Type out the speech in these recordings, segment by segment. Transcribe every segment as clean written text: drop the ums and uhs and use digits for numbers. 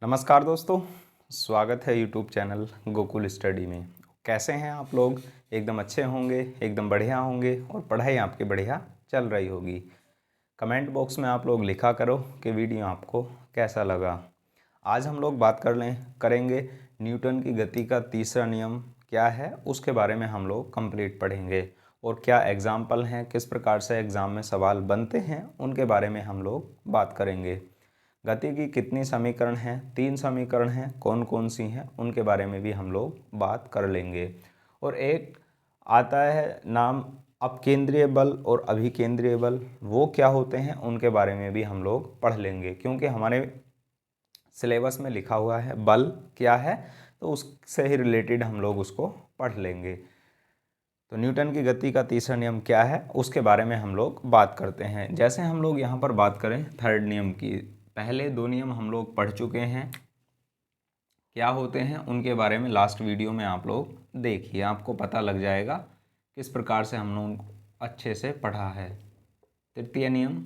नमस्कार दोस्तों, स्वागत है यूट्यूब चैनल गोकुल स्टडी में। कैसे हैं आप लोग? एकदम अच्छे होंगे, एकदम बढ़िया होंगे और पढ़ाई आपकी बढ़िया चल रही होगी। कमेंट बॉक्स में आप लोग लिखा करो कि वीडियो आपको कैसा लगा। आज हम लोग बात करेंगे न्यूटन की गति का तीसरा नियम क्या है, उसके बारे में हम लोग कंप्लीट पढ़ेंगे और क्या एग्जाम्पल हैं, किस प्रकार से एग्ज़ाम में सवाल बनते हैं, उनके बारे में हम लोग बात करेंगे। गति की कितनी समीकरण हैं? 3 समीकरण हैं, कौन कौन सी हैं उनके बारे में भी हम लोग बात कर लेंगे। और एक आता है नाम अपकेंद्रीय बल और अभिकेंद्रीय बल, वो क्या होते हैं उनके बारे में भी हम लोग पढ़ लेंगे, क्योंकि हमारे सिलेबस में लिखा हुआ है बल क्या है, तो उससे ही रिलेटेड हम लोग उसको पढ़ लेंगे। तो न्यूटन की गति का तीसरा नियम क्या है उसके बारे में हम लोग बात करते हैं। जैसे हम लोग यहाँ पर बात करें थर्ड नियम की, पहले 2 नियम हम लोग पढ़ चुके हैं, क्या होते हैं उनके बारे में लास्ट वीडियो में आप लोग देखिए, आपको पता लग जाएगा किस प्रकार से हमने उनको अच्छे से पढ़ा है। तृतीय नियम,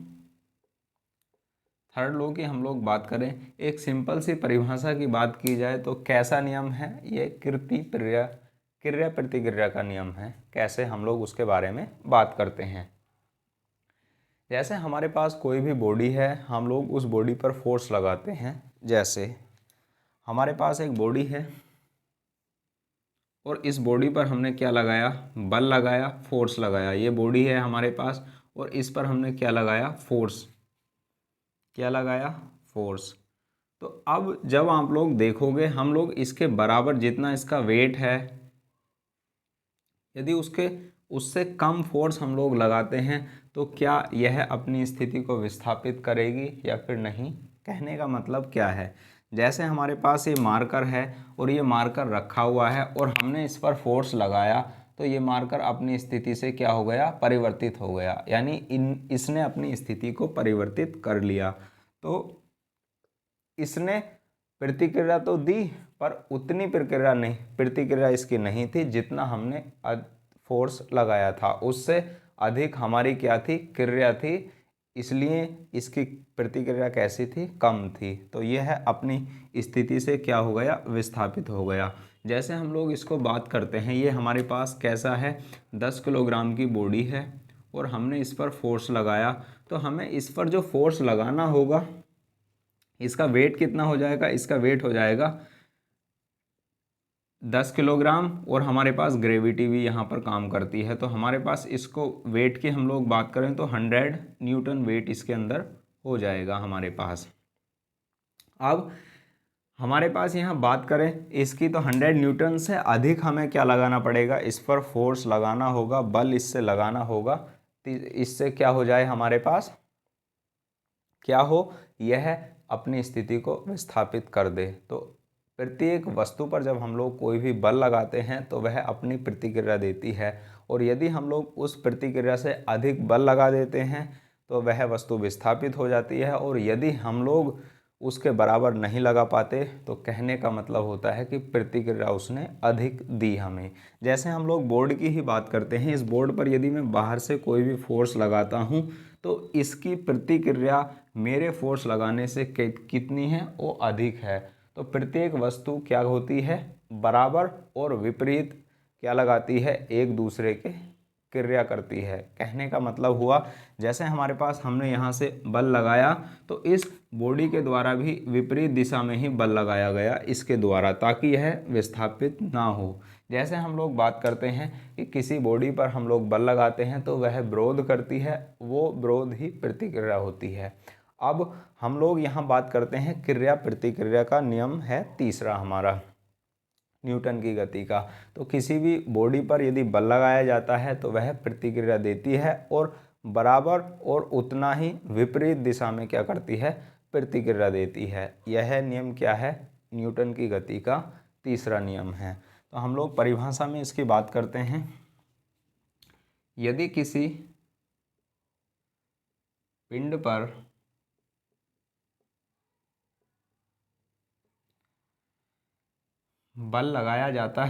थर्ड लॉ की हम लोग बात करें, एक सिंपल सी परिभाषा की बात की जाए तो कैसा नियम है ये? क्रिया प्रतिक्रिया का नियम है। कैसे हम लोग उसके बारे में बात करते हैं। जैसे हमारे पास कोई भी बॉडी है, हम लोग उस बॉडी पर फोर्स लगाते हैं। जैसे हमारे पास एक बॉडी है और इस बॉडी पर हमने क्या लगाया? बल लगाया, फोर्स लगाया। ये बॉडी है हमारे पास और इस पर हमने क्या लगाया? फोर्स। क्या लगाया? फोर्स। तो अब जब आप लोग देखोगे, हम लोग इसके बराबर जितना इसका वेट है, यदि उससे कम फोर्स हम लोग लगाते हैं तो क्या यह अपनी स्थिति को विस्थापित करेगी या फिर नहीं? कहने का मतलब क्या है? जैसे हमारे पास ये मार्कर है और ये मार्कर रखा हुआ है और हमने इस पर फोर्स लगाया तो ये मार्कर अपनी स्थिति से क्या हो गया? परिवर्तित हो गया। यानी इसने अपनी स्थिति को परिवर्तित कर लिया। तो इसने प्रतिक्रिया तो दी पर उतनी प्रतिक्रिया इसकी नहीं थी जितना हमने फोर्स लगाया था। उससे अधिक हमारी क्या थी? क्रिया थी। इसलिए इसकी प्रतिक्रिया कैसी थी? कम थी। तो यह है अपनी स्थिति से क्या हो गया? विस्थापित हो गया। जैसे हम लोग इसको बात करते हैं, ये हमारे पास कैसा है? 10 किलोग्राम की बॉडी है और हमने इस पर फोर्स लगाया, तो हमें इस पर जो फोर्स लगाना होगा, इसका वेट कितना हो जाएगा? इसका वेट हो जाएगा 10 किलोग्राम और हमारे पास ग्रेविटी भी यहाँ पर काम करती है। तो हमारे पास इसको वेट की हम लोग बात करें तो 100 न्यूटन वेट इसके अंदर हो जाएगा हमारे पास। अब हमारे पास यहाँ बात करें इसकी, तो 100 न्यूटन से अधिक हमें क्या लगाना पड़ेगा? इस पर फोर्स लगाना होगा, बल इससे लगाना होगा। इससे क्या हो जाए? हमारे पास क्या हो? यह अपनी स्थिति को विस्थापित कर दे। तो प्रत्येक वस्तु पर जब हम लोग कोई भी बल लगाते हैं तो वह अपनी प्रतिक्रिया देती है, और यदि हम लोग उस प्रतिक्रिया से अधिक बल लगा देते हैं तो वह वस्तु विस्थापित हो जाती है। और यदि हम लोग उसके बराबर नहीं लगा पाते तो कहने का मतलब होता है कि प्रतिक्रिया उसने अधिक दी हमें। जैसे हम लोग बोर्ड की ही बात करते हैं, इस बोर्ड पर यदि मैं बाहर से कोई भी फोर्स लगाता हूँ तो इसकी प्रतिक्रिया मेरे फोर्स लगाने से कितनी है? वो अधिक है। तो प्रत्येक वस्तु क्या होती है? बराबर और विपरीत क्या लगाती है? एक दूसरे के क्रिया करती है। कहने का मतलब हुआ, जैसे हमारे पास हमने यहाँ से बल लगाया तो इस बॉडी के द्वारा भी विपरीत दिशा में ही बल लगाया गया इसके द्वारा, ताकि यह विस्थापित ना हो। जैसे हम लोग बात करते हैं कि किसी बॉडी पर हम लोग बल लगाते हैं तो वह विरोध करती है, वो विरोध ही प्रतिक्रिया होती है। अब हम लोग यहाँ बात करते हैं क्रिया प्रतिक्रिया का नियम है तीसरा हमारा न्यूटन की गति का। तो किसी भी बॉडी पर यदि बल लगाया जाता है तो वह प्रतिक्रिया देती है और बराबर और उतना ही विपरीत दिशा में क्या करती है? प्रतिक्रिया देती है। यह नियम क्या है? न्यूटन की गति का तीसरा नियम है। तो हम लोग परिभाषा में इसकी बात करते हैं। यदि किसी पिंड पर बल लगाया जाता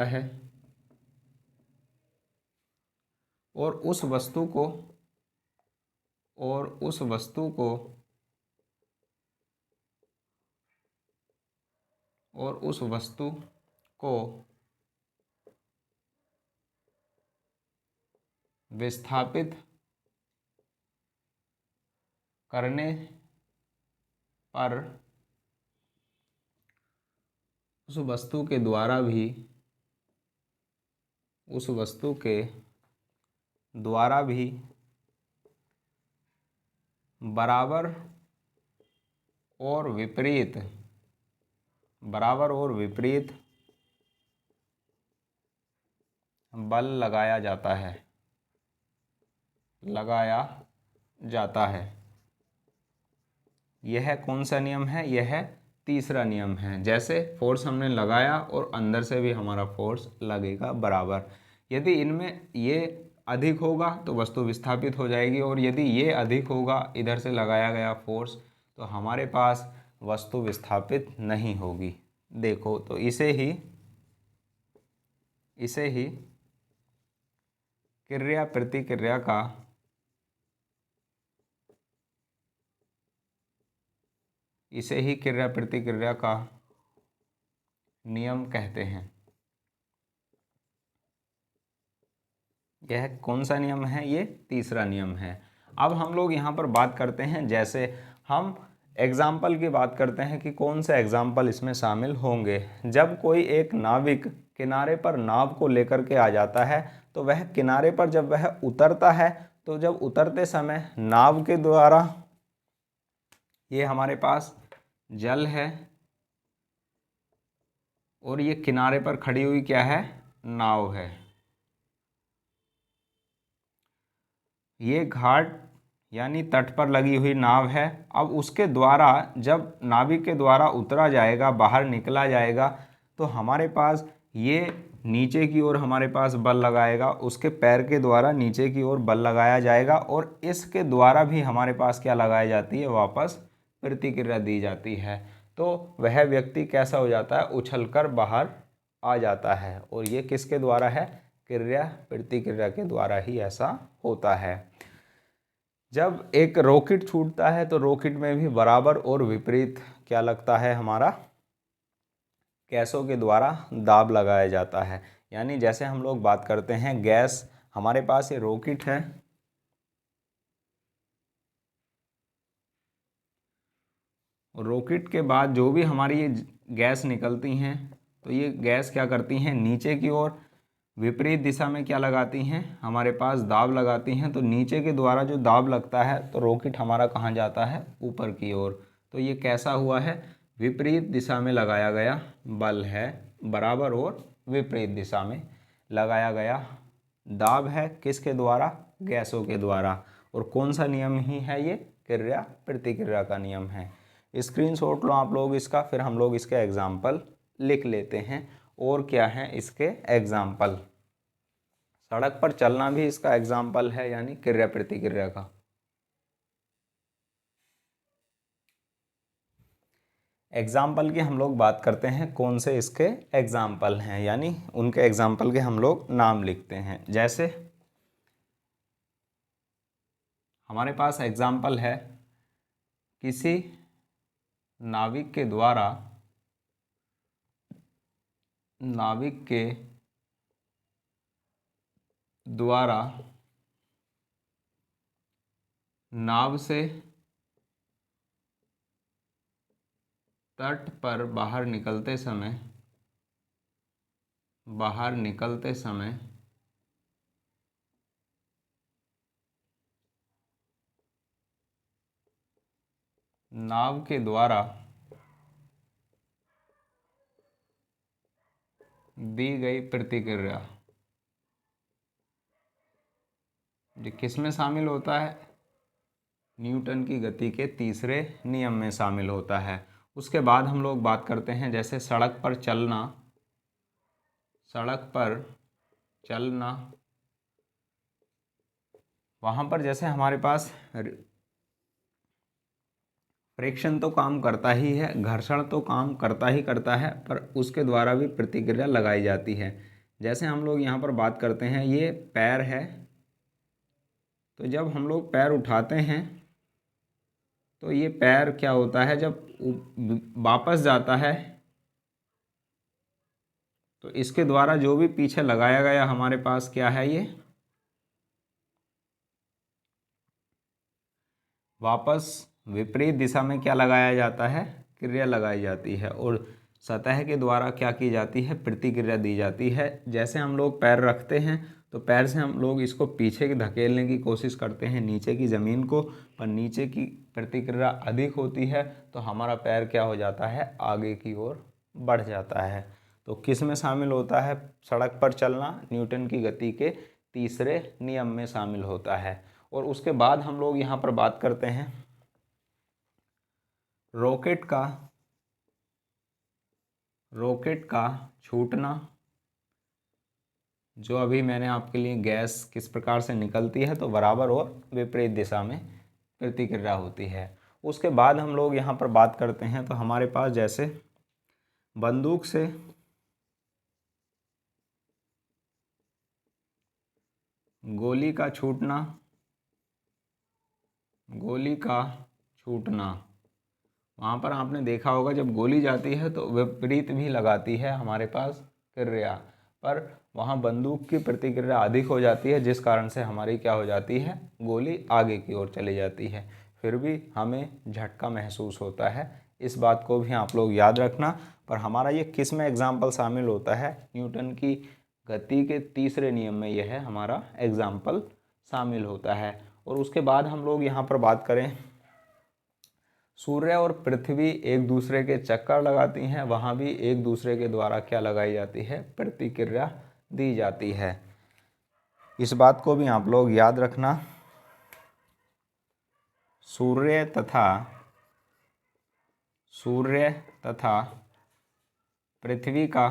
है और उस वस्तु को और उस वस्तु को विस्थापित करने पर उस वस्तु के द्वारा भी बराबर और विपरीत बल लगाया जाता है। यह कौन सा नियम है? यह तीसरा नियम है। जैसे फोर्स हमने लगाया और अंदर से भी हमारा फोर्स लगेगा बराबर। यदि इनमें ये अधिक होगा तो वस्तु विस्थापित हो जाएगी, और यदि ये अधिक होगा इधर से लगाया गया फोर्स, तो हमारे पास वस्तु विस्थापित नहीं होगी। देखो, तो इसे ही क्रिया प्रतिक्रिया का नियम कहते हैं। यह कौन सा नियम है? ये तीसरा नियम है। अब हम लोग यहाँ पर बात करते हैं, जैसे हम एग्जाम्पल की बात करते हैं कि कौन से एग्जाम्पल इसमें शामिल होंगे। जब कोई एक नाविक किनारे पर नाव को लेकर के आ जाता है, तो वह किनारे पर जब वह उतरता है, तो जब उतरते समय नाव के द्वारा, ये हमारे पास जल है और ये किनारे पर खड़ी हुई क्या है? नाव है। ये घाट यानी तट पर लगी हुई नाव है। अब उसके द्वारा जब नाविक के द्वारा उतरा जाएगा, बाहर निकला जाएगा, तो हमारे पास ये नीचे की ओर हमारे पास बल लगाएगा, उसके पैर के द्वारा नीचे की ओर बल लगाया जाएगा, और इसके द्वारा भी हमारे पास क्या लगाई जाती है? वापस प्रतिक्रिया दी जाती है। तो वह व्यक्ति कैसा हो जाता है? उछलकर बाहर आ जाता है। और ये किसके द्वारा है? क्रिया प्रतिक्रिया के द्वारा ही ऐसा होता है। जब एक रॉकेट छूटता है तो रॉकेट में भी बराबर और विपरीत क्या लगता है? हमारा गैसों के द्वारा दाब लगाया जाता है। यानी जैसे हम लोग बात करते हैं गैस, हमारे पास ये रॉकेट है, रॉकेट के बाद जो भी हमारी ये गैस निकलती हैं, तो ये गैस क्या करती हैं? नीचे की ओर विपरीत दिशा में क्या लगाती हैं? हमारे पास दाब लगाती हैं। तो नीचे के द्वारा जो दाब लगता है, तो रॉकेट हमारा कहाँ जाता है? ऊपर की ओर। तो ये कैसा हुआ है? विपरीत दिशा में लगाया गया बल है, बराबर और विपरीत दिशा में लगाया गया दाब है। किसके द्वारा? गैसों के द्वारा। और कौन सा नियम ही है ये? क्रिया प्रतिक्रिया का नियम है। स्क्रीनशॉट लो आप लोग इसका, फिर हम लोग इसके एग्जाम्पल लिख लेते हैं। और क्या है इसके एग्जाम्पल? सड़क पर चलना भी इसका एग्जाम्पल है, यानी क्रिया प्रतिक्रिया का। एग्जाम्पल की हम लोग बात करते हैं, कौन से इसके एग्जाम्पल हैं, यानी उनके एग्जाम्पल के हम लोग नाम लिखते हैं। जैसे हमारे पास एग्जाम्पल है, किसी नाविक के द्वारा नाव से तट पर बाहर निकलते समय नाव के द्वारा दी गई प्रतिक्रिया, ये किस में शामिल होता है? न्यूटन की गति के तीसरे नियम में शामिल होता है। उसके बाद हम लोग बात करते हैं, जैसे सड़क पर चलना, वहाँ पर जैसे हमारे पास फ्रिक्शन तो काम करता ही है, घर्षण तो काम करता है, पर उसके द्वारा भी प्रतिक्रिया लगाई जाती है। जैसे हम लोग यहाँ पर बात करते हैं, ये पैर है तो जब हम लोग पैर उठाते हैं तो ये पैर क्या होता है, जब वापस जाता है तो इसके द्वारा जो भी पीछे लगाया गया हमारे पास क्या है, ये वापस विपरीत दिशा में क्या लगाया जाता है, क्रिया लगाई जाती है, और सतह के द्वारा क्या की जाती है, प्रतिक्रिया दी जाती है। जैसे हम लोग पैर रखते हैं तो पैर से हम लोग इसको पीछे की धकेलने की कोशिश करते हैं नीचे की ज़मीन को, पर नीचे की प्रतिक्रिया अधिक होती है तो हमारा पैर क्या हो जाता है, आगे की ओर बढ़ जाता है। तो किस में शामिल होता है, सड़क पर चलना न्यूटन की गति के तीसरे नियम में शामिल होता है। और उसके बाद हम लोग यहाँ पर बात करते हैं रॉकेट का छूटना। जो अभी मैंने आपके लिए गैस किस प्रकार से निकलती है, तो बराबर और विपरीत दिशा में प्रतिक्रिया होती है। उसके बाद हम लोग यहाँ पर बात करते हैं तो हमारे पास जैसे बंदूक से गोली का छूटना, वहाँ पर आपने देखा होगा जब गोली जाती है तो विपरीत भी लगाती है हमारे पास क्रिया, पर वहाँ बंदूक की प्रतिक्रिया अधिक हो जाती है जिस कारण से हमारी क्या हो जाती है, गोली आगे की ओर चली जाती है, फिर भी हमें झटका महसूस होता है। इस बात को भी आप लोग याद रखना। पर हमारा ये किस में एग्जाम्पल शामिल होता है, न्यूटन की गति के तीसरे नियम में यह है हमारा एग्जाम्पल शामिल होता है। और उसके बाद हम लोग यहाँ पर बात करें, सूर्य और पृथ्वी एक दूसरे के चक्कर लगाती हैं, वहाँ भी एक दूसरे के द्वारा क्या लगाई जाती है, प्रतिक्रिया दी जाती है। इस बात को भी आप लोग याद रखना। सूर्य तथा पृथ्वी का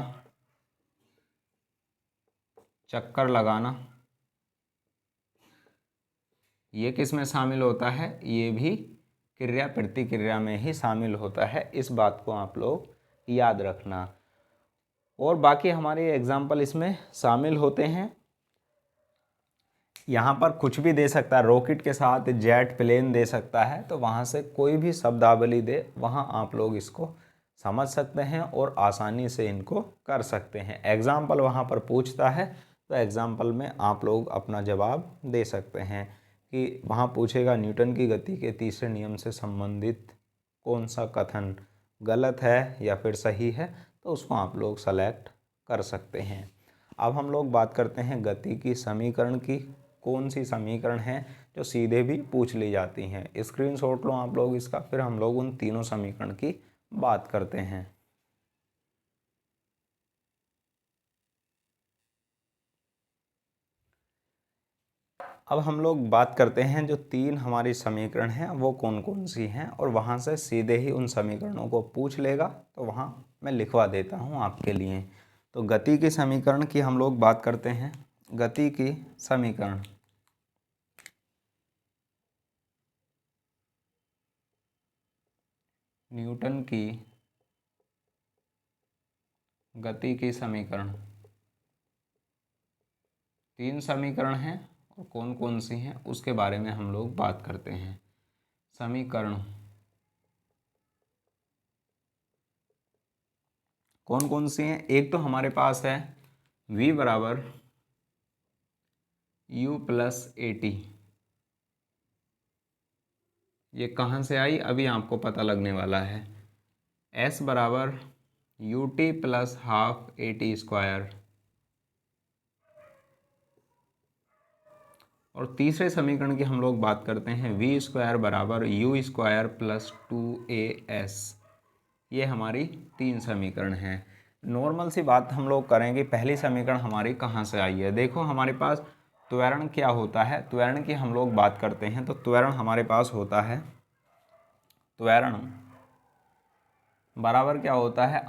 चक्कर लगाना, ये किस में शामिल होता है, ये भी क्रिया प्रतिक्रिया में ही शामिल होता है। इस बात को आप लोग याद रखना। और बाकी हमारे एग्जाम्पल इसमें शामिल होते हैं। यहाँ पर कुछ भी दे सकता है, रॉकेट के साथ जेट प्लेन दे सकता है, तो वहाँ से कोई भी शब्दावली दे, वहाँ आप लोग इसको समझ सकते हैं और आसानी से इनको कर सकते हैं। एग्जाम्पल वहाँ पर पूछता है तो एग्जाम्पल में आप लोग अपना जवाब दे सकते हैं कि वहाँ पूछेगा न्यूटन की गति के तीसरे नियम से संबंधित कौन सा कथन गलत है या फिर सही है, तो उसको आप लोग सेलेक्ट कर सकते हैं। अब हम लोग बात करते हैं गति की समीकरण की। कौन सी समीकरण हैं जो सीधे भी पूछ ली जाती हैं। स्क्रीनशॉट लो आप लोग इसका, फिर हम लोग उन तीनों समीकरण की बात करते हैं। अब हम लोग बात करते हैं जो तीन हमारी समीकरण हैं वो कौन कौन सी हैं, और वहाँ से सीधे ही उन समीकरणों को पूछ लेगा, तो वहाँ मैं लिखवा देता हूँ आपके लिए। तो गति के समीकरण की हम लोग बात करते हैं। गति की समीकरण, न्यूटन की गति की समीकरण, तीन समीकरण हैं और कौन कौन सी हैं उसके बारे में हम लोग बात करते हैं। समीकरण कौन कौन सी हैं, एक तो हमारे पास है v बराबर u प्लस ए टी। ये कहाँ से आई अभी आपको पता लगने वाला है। s बराबर U T plus half A T square. और तीसरे समीकरण की हम लोग बात करते हैं v स्क्वायर बराबर यू स्क्वायर प्लस 2as। ये हमारी तीन समीकरण हैं। नॉर्मल सी बात हम लोग करेंगे, पहली समीकरण हमारी कहाँ से आई है। देखो हमारे पास त्वरण क्या होता है, त्वरण की हम लोग बात करते हैं तो त्वरण हमारे पास होता है, त्वरण बराबर क्या होता है,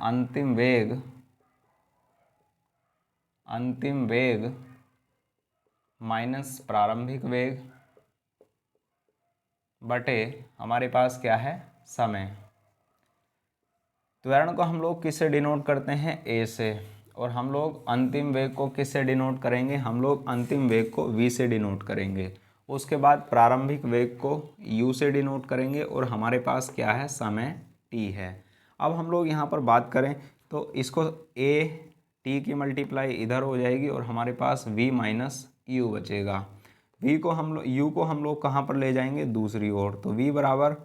अंतिम वेग माइनस प्रारंभिक वेग बटे हमारे पास क्या है, समय। त्वरण को हम लोग किससे डिनोट करते हैं, ए से, और हम लोग अंतिम वेग को किससे डिनोट करेंगे, हम लोग अंतिम वेग को v से डिनोट करेंगे। उसके बाद प्रारंभिक वेग को u से डिनोट करेंगे और हमारे पास क्या है, समय t है। अब हम लोग यहाँ पर बात करें तो इसको a t की मल्टीप्लाई इधर हो जाएगी और हमारे पास v माइनस यू बचेगा। v को हम लोग u को हम लोग कहाँ पर ले जाएंगे, दूसरी ओर, तो v बराबर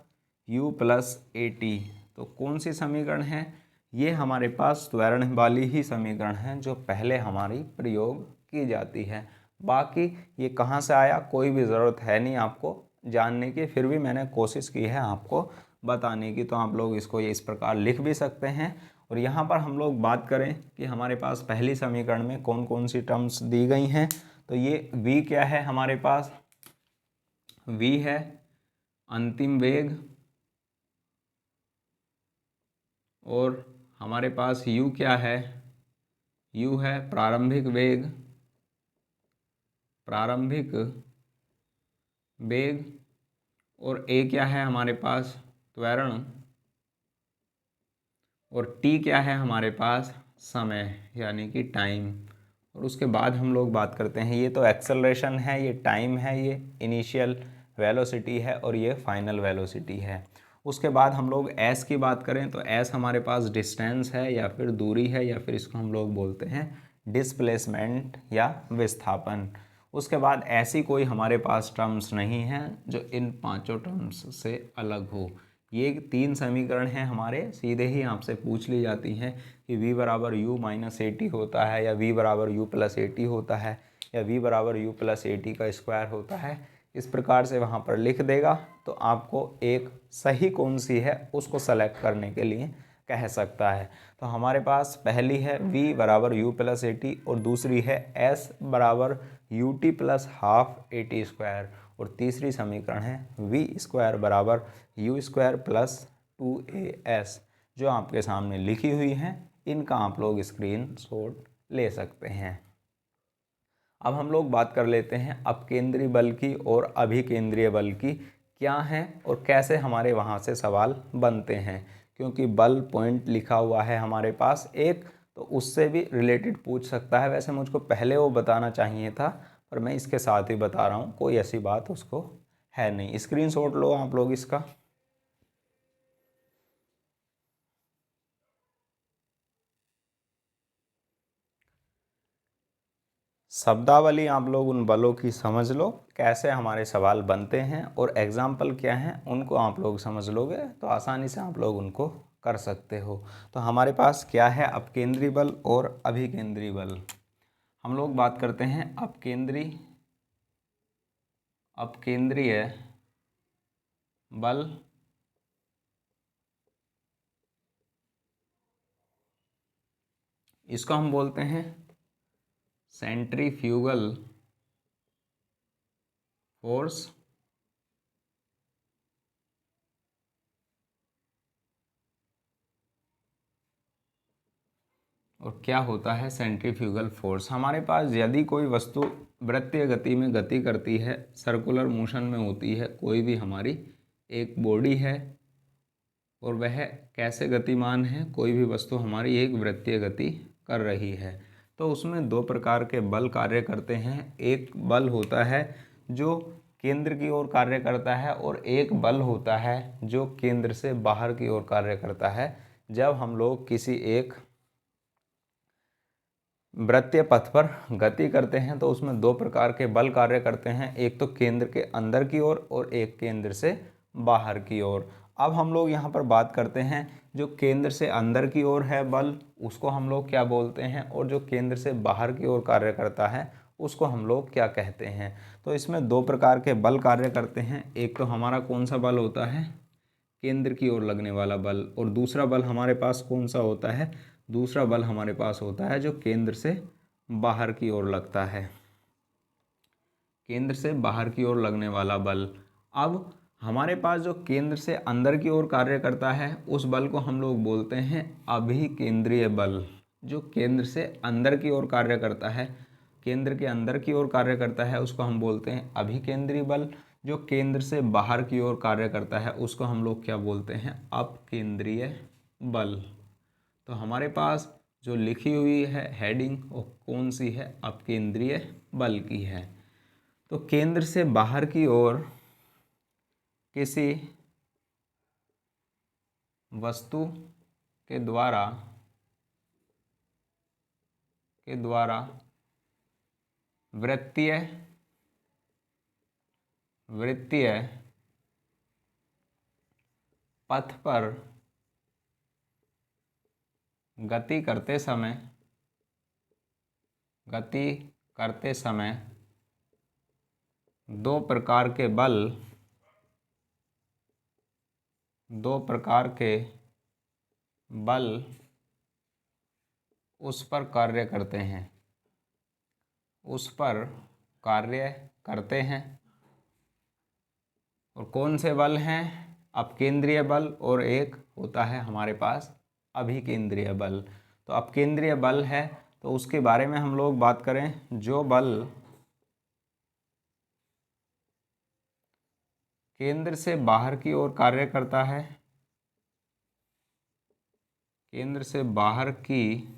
u प्लस ए टी। तो कौन सी समीकरण है, ये हमारे पास त्वरण वाली ही समीकरण है जो पहले हमारी प्रयोग की जाती है। बाकी ये कहाँ से आया कोई भी ज़रूरत है नहीं आपको जानने की, फिर भी मैंने कोशिश की है आपको बताने की। तो आप लोग इसको ये इस प्रकार लिख भी सकते हैं। और यहाँ पर हम लोग बात करें कि हमारे पास पहली समीकरण में कौन कौन सी टर्म्स दी गई हैं, तो ये v क्या है हमारे पास, v है अंतिम वेग और हमारे पास u क्या है, u है प्रारंभिक वेग, प्रारंभिक वेग, और a क्या है हमारे पास, त्वरण, और t क्या है हमारे पास, समय यानी कि टाइम। और उसके बाद हम लोग बात करते हैं, ये तो एक्सेलरेशन है, ये टाइम है, ये इनिशियल वेलोसिटी है और ये फाइनल वेलोसिटी है। उसके बाद हम लोग s की बात करें तो s हमारे पास डिस्टेंस है या फिर दूरी है या फिर इसको हम लोग बोलते हैं डिस्प्लेसमेंट या विस्थापन। उसके बाद ऐसी कोई हमारे पास टर्म्स नहीं है जो इन पांचों टर्म्स से अलग हो। ये तीन समीकरण हैं हमारे, सीधे ही आपसे पूछ ली जाती हैं कि v बराबर u माइनस ए टी होता है या v बराबर u प्लस ए टी होता है या v बराबर u प्लस ए टी का स्क्वायर होता है। इस प्रकार से वहाँ पर लिख देगा तो आपको एक सही कौन सी है उसको सेलेक्ट करने के लिए कह सकता है। तो हमारे पास पहली है v बराबर u प्लस ए टी और दूसरी है s बराबर U T plus half A T square और तीसरी समीकरण है v स्क्वायर बराबर यू स्क्वायर प्लस 2as जो आपके सामने लिखी हुई हैं। इनका आप लोग स्क्रीनशॉट ले सकते हैं। अब हम लोग बात कर लेते हैं अपकेंद्री बल की और अभिकेंद्रीय बल की क्या हैं और कैसे हमारे वहाँ से सवाल बनते हैं, क्योंकि बल पॉइंट लिखा हुआ है हमारे पास एक, तो उससे भी रिलेटेड पूछ सकता है। वैसे मुझको पहले वो बताना चाहिए था पर मैं इसके साथ ही बता रहा हूँ, कोई ऐसी बात उसको है नहीं। स्क्रीनशॉट लो आप लोग इसका। शब्दावली आप लोग उन बलों की समझ लो, कैसे हमारे सवाल बनते हैं और एग्जाम्पल क्या हैं उनको आप लोग समझ लोगे तो आसानी से आप लोग उनको कर सकते हो। तो हमारे पास क्या है, अपकेंद्री बल और अभिकेंद्री बल। हम लोग बात करते हैं अपकेंद्रीय बल इसको हम बोलते हैं सेंट्रीफ्यूगल फोर्स। और क्या होता है सेंट्रीफ्यूगल फोर्स, हमारे पास यदि कोई वस्तु वृत्तीय गति में गति करती है, सर्कुलर मोशन में होती है, कोई भी हमारी एक बॉडी है और वह कैसे गतिमान है, कोई भी वस्तु हमारी एक वृत्तीय गति कर रही है, तो उसमें दो प्रकार के बल कार्य करते हैं। एक बल होता है जो केंद्र की ओर कार्य करता है और एक बल होता है जो केंद्र से बाहर की ओर कार्य करता है। जब हम लोग किसी एक वृत्तीय पथ पर गति करते हैं तो उसमें दो प्रकार के बल कार्य करते हैं, एक तो केंद्र के अंदर की ओर और एक केंद्र से बाहर की ओर। अब हम लोग यहाँ पर बात करते हैं जो केंद्र से अंदर की ओर है बल, उसको हम लोग क्या बोलते हैं, और जो केंद्र से बाहर की ओर कार्य करता है उसको हम लोग क्या कहते हैं। तो इसमें दो प्रकार के बल कार्य करते हैं, एक तो हमारा कौन सा बल होता है, केंद्र की ओर लगने वाला बल, और दूसरा बल हमारे पास कौन सा होता है, दूसरा बल हमारे पास होता है जो केंद्र से बाहर की ओर लगता है, केंद्र से बाहर की ओर लगने वाला बल। अब हमारे पास जो केंद्र से अंदर की ओर कार्य करता है उस बल को हम लोग बोलते हैं अभिकेंद्रीय बल। जो केंद्र से अंदर की ओर कार्य करता है, केंद्र के अंदर की ओर कार्य करता है, उसको हम बोलते हैं अभिकेंद्रीय बल। जो केंद्र से बाहर की ओर कार्य करता है उसको हम लोग क्या बोलते हैं, अपकेंद्रीय बल। तो हमारे पास जो लिखी हुई है हेडिंग वो कौन सी है, अपकेंद्रीय बल की है। तो केंद्र से बाहर की ओर किसी वस्तु के द्वारा वृत्तीय पथ पर गति करते समय दो प्रकार के बल उस पर कार्य करते हैं। और कौन से बल हैं? अपकेंद्रीय बल और एक होता है हमारे पास अभिकेंद्रीय बल। तो अपकेंद्रीय बल है तो उसके बारे में हम लोग बात करें। जो बल केंद्र से बाहर की ओर कार्य करता है, केंद्र से बाहर की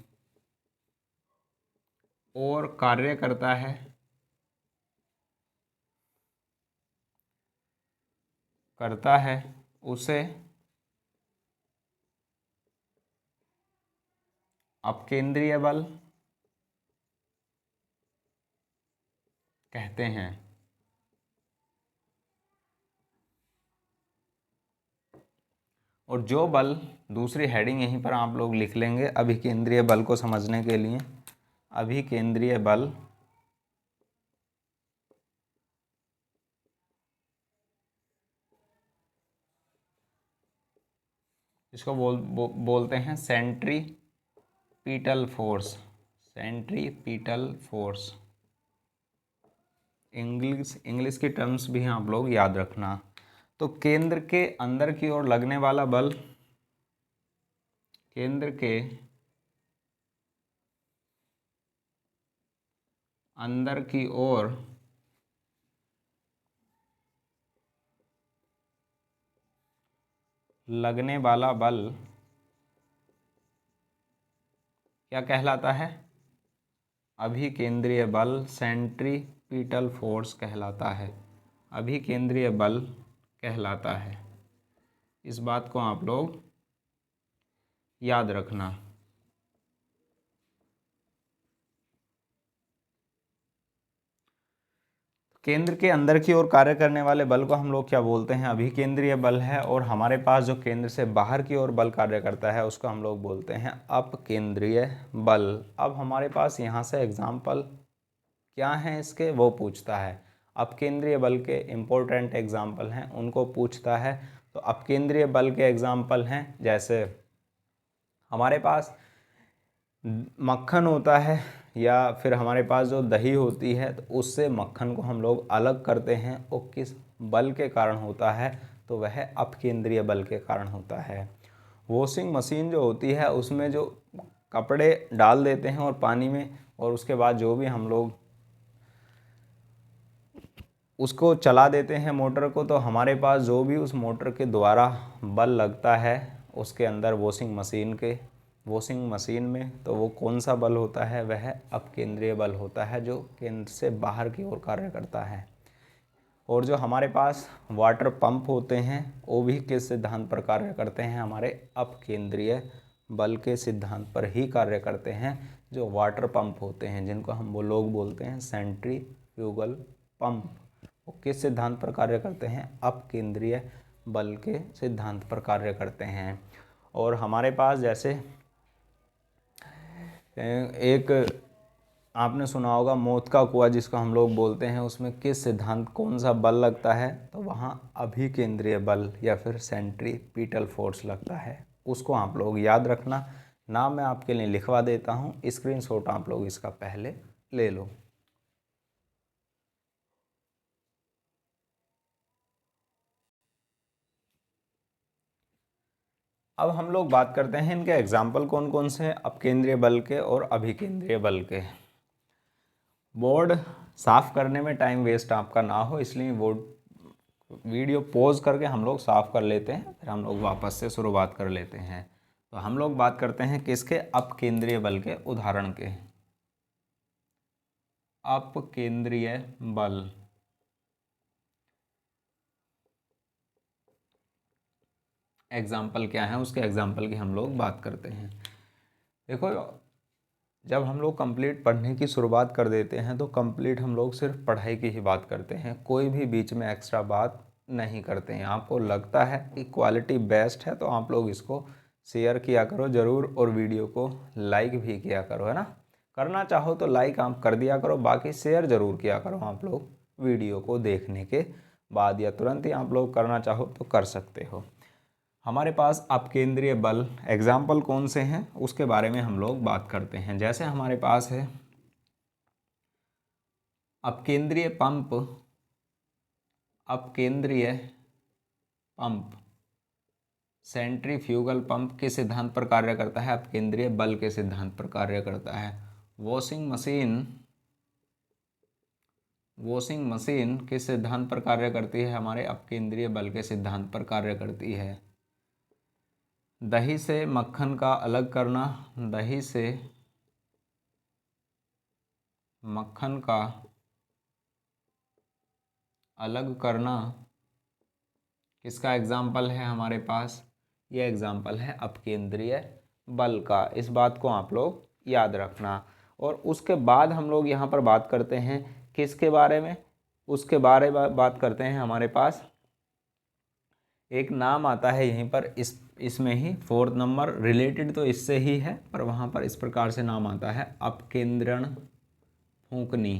ओर कार्य करता है उसे अपकेंद्रीय बल कहते हैं। और जो बल, दूसरी हेडिंग यहीं पर आप लोग लिख लेंगे अभिकेंद्रीय बल को समझने के लिए। अभिकेंद्रीय बल इसको बोलते हैं सेंट्रीपिटल फोर्स। इंग्लिश की टर्म्स भी हैं, आप लोग याद रखना। तो केंद्र के अंदर की ओर लगने वाला बल, केंद्र के अंदर की ओर लगने वाला बल क्या कहलाता है? अभिकेंद्रीय बल, सेंट्रीपिटल फोर्स कहलाता है। अभिकेंद्रीय बल कहलाता है। इस बात को आप लोग याद रखना। केंद्र के अंदर की ओर कार्य करने वाले बल को हम लोग क्या बोलते हैं? अभिकेंद्रीय बल है। और हमारे पास जो केंद्र से बाहर की ओर बल कार्य करता है उसको हम लोग बोलते हैं अपकेंद्रीय बल। अब हमारे पास यहाँ से एग्जाम्पल क्या हैं इसके, वो पूछता है। अपकेंद्रीय बल के इम्पोर्टेंट एग्जाम्पल हैं, उनको पूछता है। तो अपकेंद्रीय बल के एग्जाम्पल हैं, जैसे हमारे पास मक्खन होता है या फिर हमारे पास जो दही होती है, तो उससे मक्खन को हम लोग अलग करते हैं। वो किस बल के कारण होता है? तो वह अपकेंद्रीय बल के कारण होता है। वॉशिंग मशीन जो होती है उसमें जो कपड़े डाल देते हैं और पानी में, और उसके बाद जो भी हम लोग उसको चला देते हैं मोटर को, तो हमारे पास जो भी उस मोटर के द्वारा बल लगता है उसके अंदर वॉशिंग मशीन में, तो वो कौन सा बल होता है? वह अपकेंद्रीय बल होता है, जो केंद्र से बाहर की ओर कार्य करता है। और जो हमारे पास वाटर पंप होते हैं वो भी किस सिद्धांत पर कार्य करते हैं? हमारे अपकेंद्रीय बल के सिद्धांत पर ही कार्य करते हैं। जो वाटर पंप होते हैं, जिनको हम वो लोग बोलते हैं सेंट्रीफ्यूगल पंप, वो किस सिद्धांत पर कार्य करते हैं? अपकेंद्रीय बल के सिद्धांत पर कार्य करते हैं। और हमारे पास जैसे एक आपने सुना होगा मौत का कुआं जिसको हम लोग बोलते हैं, उसमें किस सिद्धांत, कौन सा बल लगता है? तो वहाँ अभिकेंद्रीय बल या फिर सेंट्रीपिटल फोर्स लगता है। उसको आप लोग याद रखना। नाम मैं आपके लिए लिखवा देता हूँ, स्क्रीनशॉट आप लोग इसका पहले ले लो। अब हम लोग बात करते हैं इनके एग्जाम्पल कौन कौन से हैं, अपकेंद्रीय बल के और अभिकेंद्रीय बल के। बोर्ड साफ करने में टाइम वेस्ट आपका ना हो, इसलिए बोर्ड वीडियो पॉज करके हम लोग साफ कर लेते हैं, फिर हम लोग वापस से शुरुआत कर लेते हैं। तो हम लोग बात करते हैं किसके? अपकेंद्रीय बल के उदाहरण के। अपकेंद्रीय बल एग्जाम्पल क्या है, उसके एग्जाम्पल की हम लोग बात करते हैं। देखो, जब हम लोग कंप्लीट पढ़ने की शुरुआत कर देते हैं तो कंप्लीट हम लोग सिर्फ पढ़ाई की ही बात करते हैं, कोई भी बीच में एक्स्ट्रा बात नहीं करते हैं। आपको लगता है कि क्वालिटी बेस्ट है तो आप लोग इसको शेयर किया करो ज़रूर, और वीडियो को लाइक भी किया करो, है ना। करना चाहो तो लाइक आप कर दिया करो, बाकी शेयर ज़रूर किया करो आप लोग वीडियो को देखने के बाद, या तुरंत ही आप लोग करना चाहो तो कर सकते हो। हमारे पास अपकेंद्रीय बल एग्जाम्पल कौन से हैं उसके बारे में हम लोग बात करते हैं। जैसे हमारे पास है अपकेंद्रीय पंप, अपकेंद्रीय पंप सेंट्रीफ्यूगल पंप किस सिद्धांत पर कार्य करता है? अपकेंद्रीय बल के सिद्धांत पर कार्य करता है। वॉशिंग मशीन किस सिद्धांत पर कार्य करती है? हमारे अपकेंद्रीय बल के सिद्धांत पर कार्य करती है। दही से मक्खन का अलग करना, दही से मक्खन का अलग करना किसका एग्जाम्पल है हमारे पास? ये एग्जाम्पल है अपकेंद्रीय बल का। इस बात को आप लोग याद रखना। और उसके बाद हम लोग यहाँ पर बात करते हैं किसके बारे में? उसके बारे में बात करते हैं, हमारे पास एक नाम आता है यहीं पर, इसमें ही 4th नंबर, रिलेटेड तो इससे ही है पर वहाँ पर इस प्रकार से नाम आता है अपकेंद्रण फूंकनी।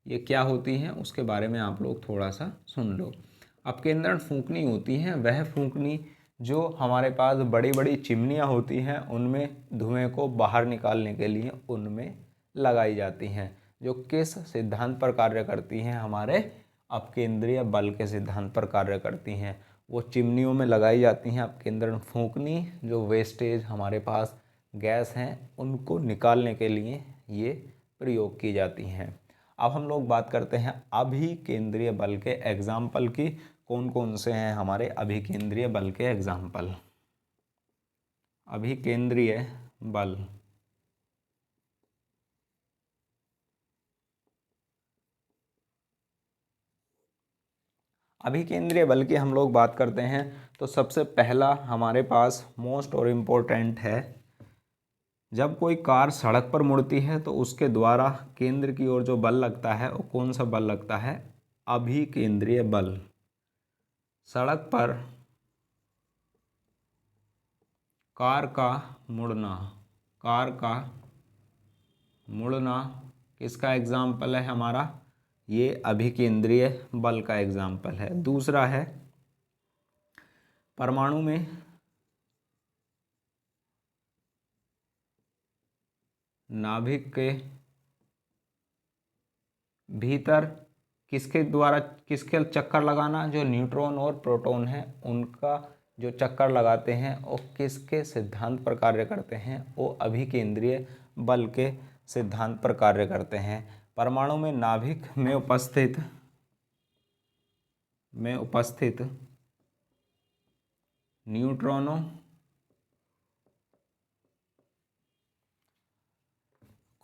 ये क्या होती हैं उसके बारे में आप लोग थोड़ा सा सुन लो। अपकेंद्रण फूंकनी होती है वह फूंकनी जो हमारे पास बड़ी बड़ी चिमनियाँ होती हैं उनमें धुएं को बाहर निकालने के लिए उनमें लगाई जाती हैं, जो किस सिद्धांत पर कार्य करती हैं? हमारे अपकेंद्रीय बल के सिद्धांत पर कार्य करती हैं। वो चिमनियों में लगाई जाती हैं अपकेंद्रण फूंकनी, जो वेस्टेज हमारे पास गैस हैं उनको निकालने के लिए ये प्रयोग की जाती हैं। अब हम लोग बात करते हैं अभिकेंद्रीय बल के एग्जाम्पल की। कौन कौन से हैं हमारे अभिकेंद्रीय बल के एग्जाम्पल? अभिकेंद्रीय बल, अभिकेंद्रीय बल की हम लोग बात करते हैं तो सबसे पहला हमारे पास मोस्ट और इम्पोर्टेंट है, जब कोई कार सड़क पर मुड़ती है तो उसके द्वारा केंद्र की ओर जो बल लगता है वो कौन सा बल लगता है? अभिकेंद्रीय बल। सड़क पर कार का मुड़ना, कार का मुड़ना किसका एग्जाम्पल है हमारा? ये अभिकेंद्रीय बल का एग्जाम्पल है। दूसरा है परमाणु में नाभिक के भीतर किसके द्वारा, किसके चक्कर लगाना? जो न्यूट्रॉन और प्रोटॉन है उनका जो चक्कर लगाते हैं वो किसके सिद्धांत पर कार्य करते हैं? वो अभिकेंद्रीय बल के सिद्धांत पर कार्य करते हैं। परमाणु में नाभिक में उपस्थित न्यूट्रॉनों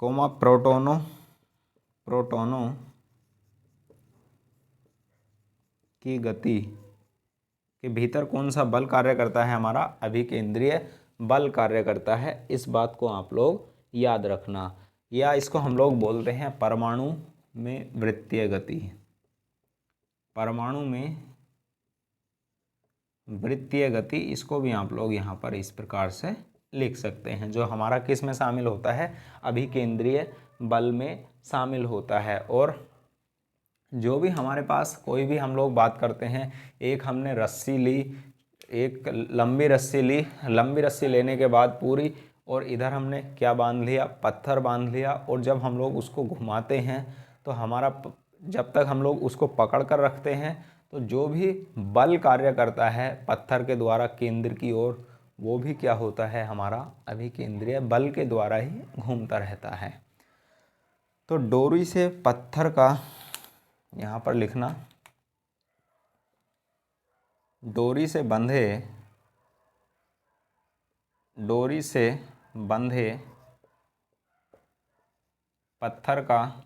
कोमा प्रोटोनों की गति के भीतर कौन सा बल कार्य करता है? हमारा अभिकेंद्रीय बल कार्य करता है। इस बात को आप लोग याद रखना, या इसको हम लोग बोलते हैं परमाणु में वृत्तीय गति। परमाणु में वृत्तीय गति, इसको भी आप लोग यहाँ पर इस प्रकार से लिख सकते हैं, जो हमारा किस में शामिल होता है? अभिकेंद्रीय बल में शामिल होता है। और जो भी हमारे पास कोई भी हम लोग बात करते हैं, एक हमने रस्सी ली, एक लंबी रस्सी ली, लंबी रस्सी लेने के बाद पूरी, और इधर हमने क्या बांध लिया? पत्थर बांध लिया। और जब हम लोग उसको घुमाते हैं तो हमारा जब तक हम लोग उसको पकड़ कर रखते हैं तो जो भी बल कार्य करता है पत्थर के द्वारा केंद्र की ओर, वो भी क्या होता है? हमारा अभिकेंद्रीय बल के द्वारा ही घूमता रहता है। तो डोरी से पत्थर का यहाँ पर लिखना, डोरी से बंधे पत्थर का,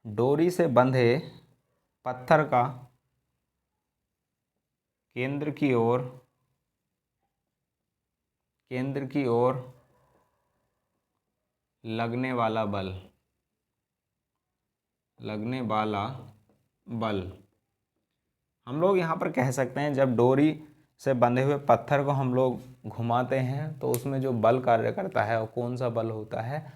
डोरी से बंधे पत्थर का केंद्र की ओर लगने वाला बल हम लोग यहाँ पर कह सकते हैं, जब डोरी से बंधे हुए पत्थर को हम लोग घुमाते हैं तो उसमें जो बल कार्य करता है वो कौन सा बल होता है?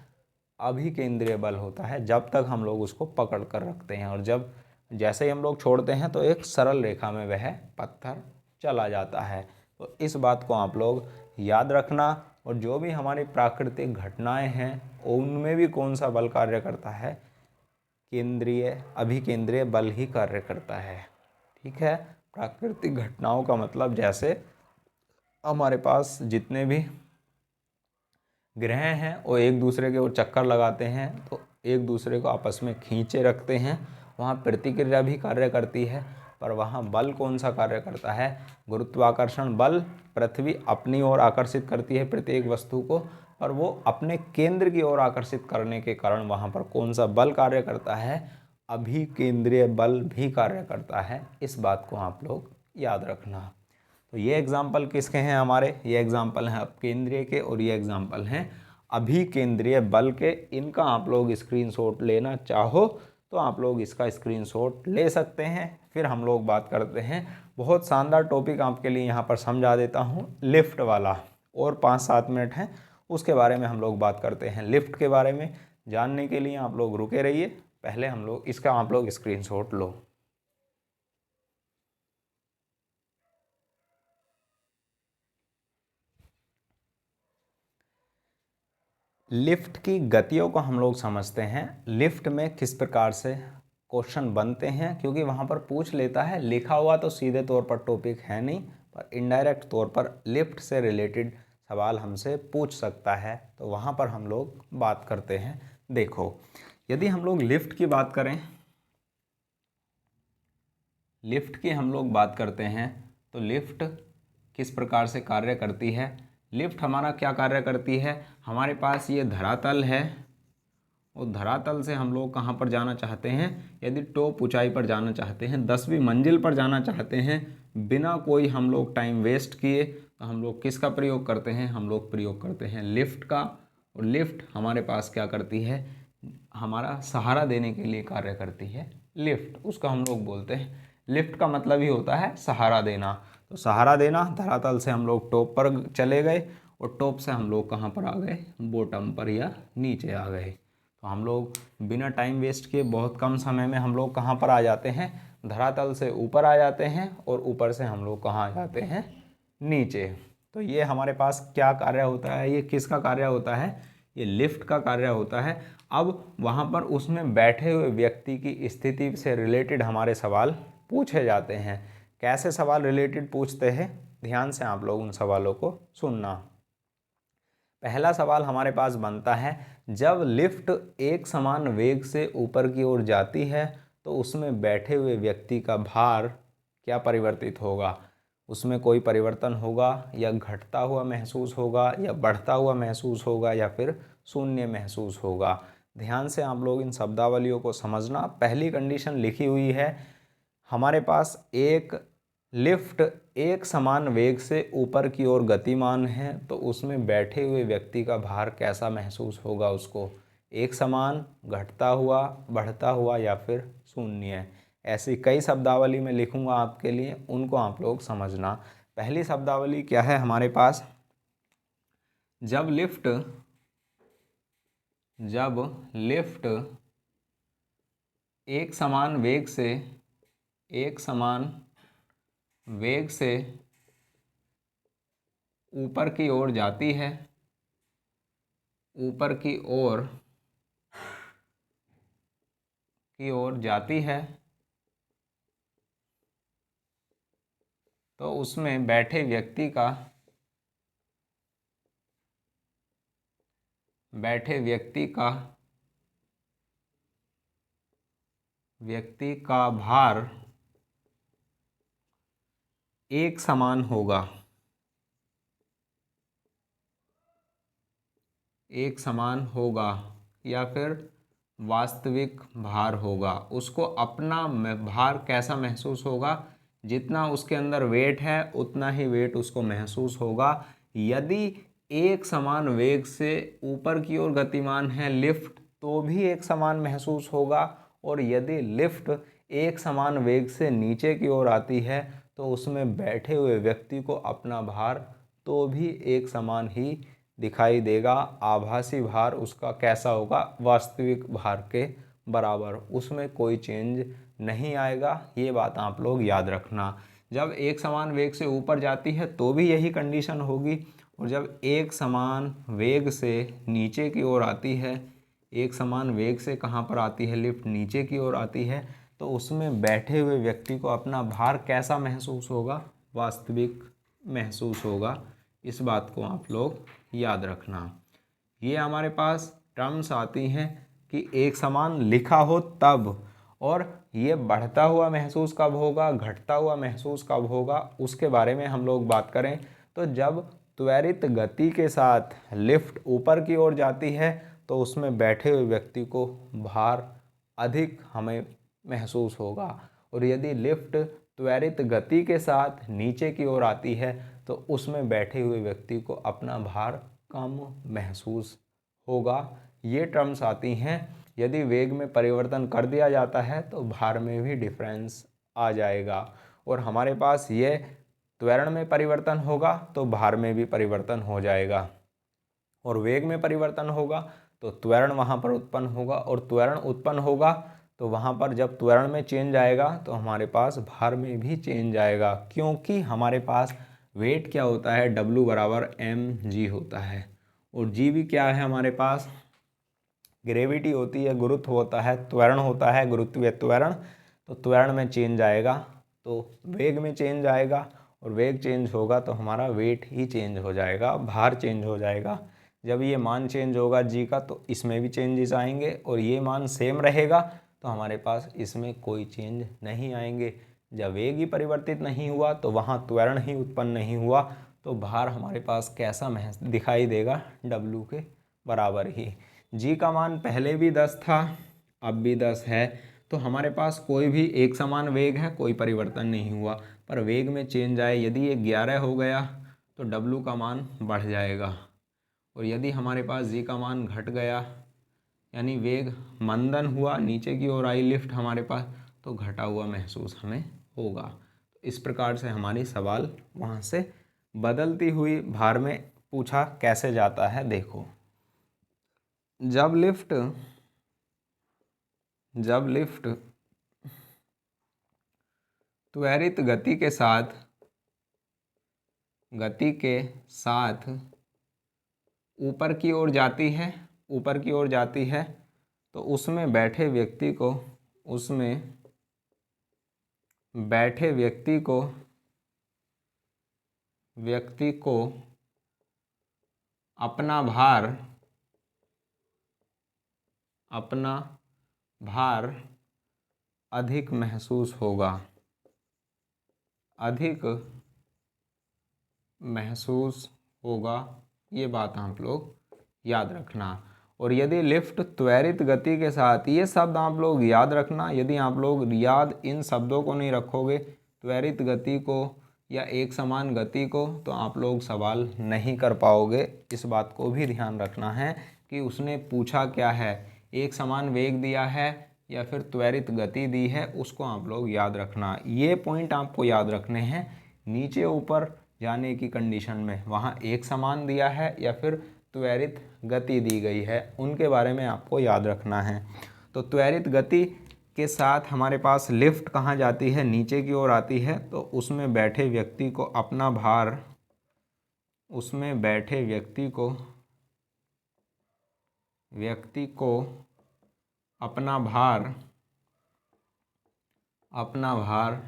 अभिकेंद्रीय बल होता है, जब तक हम लोग उसको पकड़ कर रखते हैं, और जब जैसे ही हम लोग छोड़ते हैं तो एक सरल रेखा में वह पत्थर चला जाता है। तो इस बात को आप लोग याद रखना। और जो भी हमारी प्राकृतिक घटनाएं हैं उनमें भी कौन सा बल कार्य करता है? अभिकेंद्रीय बल ही कार्य करता है। ठीक है, प्राकृतिक घटनाओं का मतलब जैसे हमारे पास जितने भी ग्रह हैं वो एक दूसरे के ओर चक्कर लगाते हैं तो एक दूसरे को आपस में खींचे रखते हैं, वहाँ प्रतिक्रिया भी कार्य करती है, पर वहाँ बल कौन सा कार्य करता है? गुरुत्वाकर्षण बल। पृथ्वी अपनी ओर आकर्षित करती है प्रत्येक वस्तु को, पर वो अपने केंद्र की ओर आकर्षित करने के कारण वहाँ पर कौन सा बल कार्य करता है? अभिकेंद्रीय बल भी कार्य करता है। इस बात को आप लोग याद रखना। तो ये एग्जाम्पल किसके हैं हमारे? ये एग्जाम्पल हैं अपकेंद्रीय के और ये एग्जाम्पल हैं अभिकेंद्रीय बल के। इनका आप लोग स्क्रीनशॉट लेना चाहो तो आप लोग इसका स्क्रीनशॉट ले सकते हैं। फिर हम लोग बात करते हैं, बहुत शानदार टॉपिक आपके लिए यहाँ पर समझा देता हूँ, लिफ्ट वाला। और 5-7 मिनट हैं, उसके बारे में हम लोग बात करते हैं। लिफ्ट के बारे में जानने के लिए आप लोग रुके रहिए, पहले हम लोग इसका आप लोग स्क्रीनशॉट लो। लिफ्ट की गतियों को हम लोग समझते हैं। लिफ्ट में किस प्रकार से क्वेश्चन बनते हैं, क्योंकि वहाँ पर पूछ लेता है, लिखा हुआ तो सीधे तौर पर टॉपिक है नहीं, पर इनडायरेक्ट तौर पर लिफ्ट से रिलेटेड सवाल हमसे पूछ सकता है, तो वहाँ पर हम लोग बात करते हैं। देखो, यदि हम लोग लिफ्ट की बात करते हैं तो लिफ्ट किस प्रकार से कार्य करती है? लिफ्ट हमारा क्या कार्य करती है? हमारे पास ये धरातल है और धरातल से हम लोग कहाँ पर जाना चाहते हैं? यदि टॉप ऊंचाई पर जाना चाहते हैं, 10वीं मंजिल पर जाना चाहते हैं, बिना कोई हम लोग टाइम वेस्ट किए, तो हम लोग किसका प्रयोग करते हैं? हम लोग प्रयोग करते हैं लिफ्ट का। और लिफ्ट हमारे पास क्या करती है? हमारा सहारा देने के लिए कार्य करती है लिफ्ट। उसका हम लोग बोलते हैं, लिफ्ट का मतलब ही होता है सहारा देना। तो सहारा देना, धरातल से हम लोग टॉप पर चले गए और टॉप से हम लोग कहाँ पर आ गए? बॉटम पर या नीचे आ गए। तो हम लोग बिना टाइम वेस्ट किए बहुत कम समय में हम लोग कहाँ पर आ जाते हैं? धरातल से ऊपर आ जाते हैं, और ऊपर से हम लोग कहाँ आ जाते हैं? नीचे। तो ये हमारे पास क्या कार्य होता है? ये किसका कार्य होता है? ये लिफ्ट का कार्य होता है। अब वहाँ पर उसमें बैठे हुए व्यक्ति की स्थिति से रिलेटेड हमारे सवाल पूछे जाते हैं। कैसे सवाल रिलेटेड पूछते हैं? ध्यान से आप लोग उन सवालों को सुनना। पहला सवाल हमारे पास बनता है, जब लिफ्ट एक समान वेग से ऊपर की ओर जाती है तो उसमें बैठे हुए व्यक्ति का भार क्या परिवर्तित होगा? उसमें कोई परिवर्तन होगा, या घटता हुआ महसूस होगा, या बढ़ता हुआ महसूस होगा, या फिर शून्य महसूस होगा? ध्यान से आप लोग इन शब्दावलियों को समझना। पहली कंडीशन लिखी हुई है, हमारे पास एक लिफ्ट एक समान वेग से ऊपर की ओर गतिमान है तो उसमें बैठे हुए व्यक्ति का भार कैसा महसूस होगा उसको? एक समान, घटता हुआ, बढ़ता हुआ, या फिर शून्य? ऐसी कई शब्दावली मैं लिखूंगा आपके लिए, उनको आप लोग समझना। पहली शब्दावली क्या है हमारे पास? जब लिफ्ट एक समान वेग से ऊपर की ओर जाती है, ऊपर की ओर जाती है, तो उसमें बैठे व्यक्ति का भार एक समान होगा, या फिर वास्तविक भार होगा। उसको अपना भार कैसा महसूस होगा? जितना उसके अंदर वेट है उतना ही वेट उसको महसूस होगा। यदि एक समान वेग से ऊपर की ओर गतिमान है लिफ्ट तो भी एक समान महसूस होगा, और यदि लिफ्ट एक समान वेग से नीचे की ओर आती है तो उसमें बैठे हुए व्यक्ति को अपना भार तो भी एक समान ही दिखाई देगा। आभासी भार उसका कैसा होगा? वास्तविक भार के बराबर, उसमें कोई चेंज नहीं आएगा। ये बात आप लोग याद रखना। जब एक समान वेग से ऊपर जाती है तो भी यही कंडीशन होगी, और जब एक समान वेग से नीचे की ओर आती है, एक समान वेग से कहाँ पर आती है लिफ्ट? नीचे की ओर आती है, तो उसमें बैठे हुए व्यक्ति को अपना भार कैसा महसूस होगा? वास्तविक महसूस होगा। इस बात को आप लोग याद रखना। ये हमारे पास टर्म्स आती हैं कि एक समान लिखा हो तब, और ये बढ़ता हुआ महसूस कब होगा, घटता हुआ महसूस कब होगा, उसके बारे में हम लोग बात करें तो जब त्वरित गति के साथ लिफ्ट ऊपर की ओर जाती है तो उसमें बैठे हुए व्यक्ति को भार अधिक हमें महसूस होगा, और यदि लिफ्ट त्वरित गति के साथ नीचे की ओर आती है तो उसमें बैठे हुए व्यक्ति को अपना भार कम महसूस होगा। ये टर्म्स आती हैं। यदि वेग में परिवर्तन कर दिया जाता है तो भार में भी डिफरेंस आ जाएगा, और हमारे पास ये त्वरण में परिवर्तन होगा तो भार में भी परिवर्तन हो जाएगा, और वेग में परिवर्तन होगा तो त्वरण वहाँ पर उत्पन्न होगा, और त्वरण उत्पन्न होगा तो वहाँ पर जब त्वरण में चेंज आएगा तो हमारे पास भार में भी चेंज आएगा, क्योंकि हमारे पास वेट क्या होता है? W बराबर mg होता है, और g भी क्या है हमारे पास? ग्रेविटी होती है, गुरुत्व होता है, त्वरण होता है, गुरुत्वीय त्वरण। तो त्वरण में चेंज आएगा तो वेग में चेंज आएगा, और वेग चेंज होगा तो हमारा वेट ही चेंज हो जाएगा, भार चेंज हो जाएगा। जब ये मान चेंज होगा जी का तो इसमें भी चेंजेस आएंगे, और ये मान सेम रहेगा तो हमारे पास इसमें कोई चेंज नहीं आएंगे। जब वेग ही परिवर्तित नहीं हुआ तो वहाँ त्वरण ही उत्पन्न नहीं हुआ, तो भार हमारे पास कैसा दिखाई देगा? W के बराबर ही। जी का मान पहले भी 10 था, अब भी 10 है, तो हमारे पास कोई भी एक समान वेग है, कोई परिवर्तन नहीं हुआ। पर वेग में चेंज आए, यदि ये 11 हो गया तो W का मान बढ़ जाएगा, और यदि हमारे पास जी का मान घट गया यानी वेग मंदन हुआ, नीचे की ओर आई लिफ्ट हमारे पास, तो घटा हुआ महसूस हमें होगा। तो इस प्रकार से हमारी सवाल वहाँ से बदलती हुई भार में पूछा कैसे जाता है। देखो, जब लिफ्ट त्वरित गति के साथ ऊपर की ओर जाती है तो उसमें बैठे व्यक्ति को अपना भार अधिक महसूस होगा। ये बात आप लोग याद रखना। और यदि लिफ्ट त्वरित गति के साथ, ये शब्द आप लोग याद रखना। यदि आप लोग इन शब्दों को नहीं रखोगे, त्वरित गति को या एक समान गति को, तो आप लोग सवाल नहीं कर पाओगे। इस बात को भी ध्यान रखना है कि उसने पूछा क्या है, एक समान वेग दिया है या फिर त्वरित गति दी है, उसको आप लोग याद रखना। ये पॉइंट आपको याद रखने हैं। नीचे ऊपर जाने की कंडीशन में वहाँ एक समान दिया है या फिर त्वरित गति दी गई है, उनके बारे में आपको याद रखना है। तो त्वरित गति के साथ हमारे पास लिफ्ट कहाँ जाती है? नीचे की ओर आती है, तो उसमें बैठे व्यक्ति को अपना भार अपना भार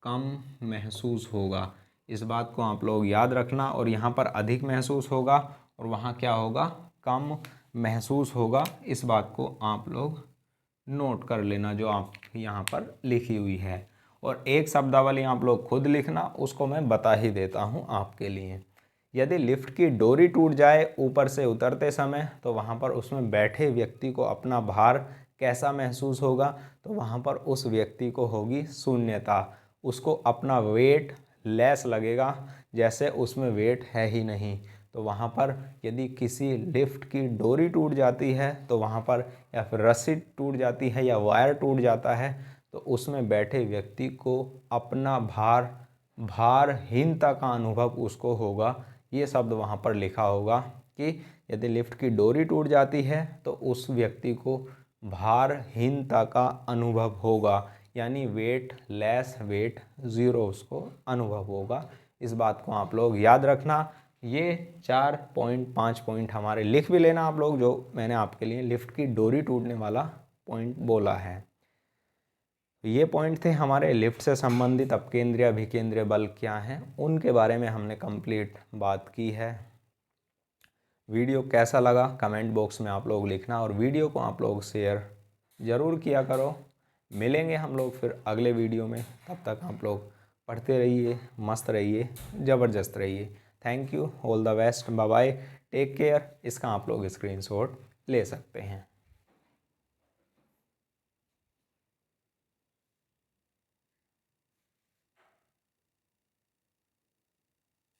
कम महसूस होगा। इस बात को आप लोग याद रखना। और यहाँ पर अधिक महसूस होगा और वहाँ क्या होगा? कम महसूस होगा। इस बात को आप लोग नोट कर लेना जो आप यहाँ पर लिखी हुई है। और एक शब्दावली आप लोग खुद लिखना, उसको मैं बता ही देता हूँ आपके लिए। यदि लिफ्ट की डोरी टूट जाए ऊपर से उतरते समय, तो वहाँ पर उसमें बैठे व्यक्ति को अपना भार कैसा महसूस होगा? तो वहाँ पर उस व्यक्ति को होगी शून्यता। उसको अपना वेट लेस लगेगा, जैसे उसमें वेट है ही नहीं। तो वहाँ पर यदि किसी लिफ्ट की डोरी टूट जाती है तो वहाँ पर, या फिर रस्सी टूट जाती है या वायर टूट जाता है, तो उसमें बैठे व्यक्ति को अपना भारहीनता का अनुभव उसको होगा। ये शब्द वहाँ पर लिखा होगा कि यदि लिफ्ट की डोरी टूट जाती है तो उस व्यक्ति को भारहीनता का अनुभव होगा, यानी वेट लेस, वेट ज़ीरो उसको अनुभव होगा। इस बात को आप लोग याद रखना। ये 4.5 पॉइंट हमारे लिख भी लेना आप लोग, जो मैंने आपके लिए लिफ्ट की डोरी टूटने वाला पॉइंट बोला है। ये पॉइंट थे हमारे लिफ्ट से संबंधित। अपकेंद्रीय अभिकेंद्रीय बल क्या हैं उनके बारे में हमने कंप्लीट बात की है। वीडियो कैसा लगा कमेंट बॉक्स में आप लोग लिखना, और वीडियो को आप लोग शेयर ज़रूर किया करो। मिलेंगे हम लोग फिर अगले वीडियो में, तब तक आप लोग पढ़ते रहिए, मस्त रहिए, ज़बरदस्त रहिए। Thank you, all the best, bye bye, take care. इसका आप लोग स्क्रीनशॉट ले सकते हैं।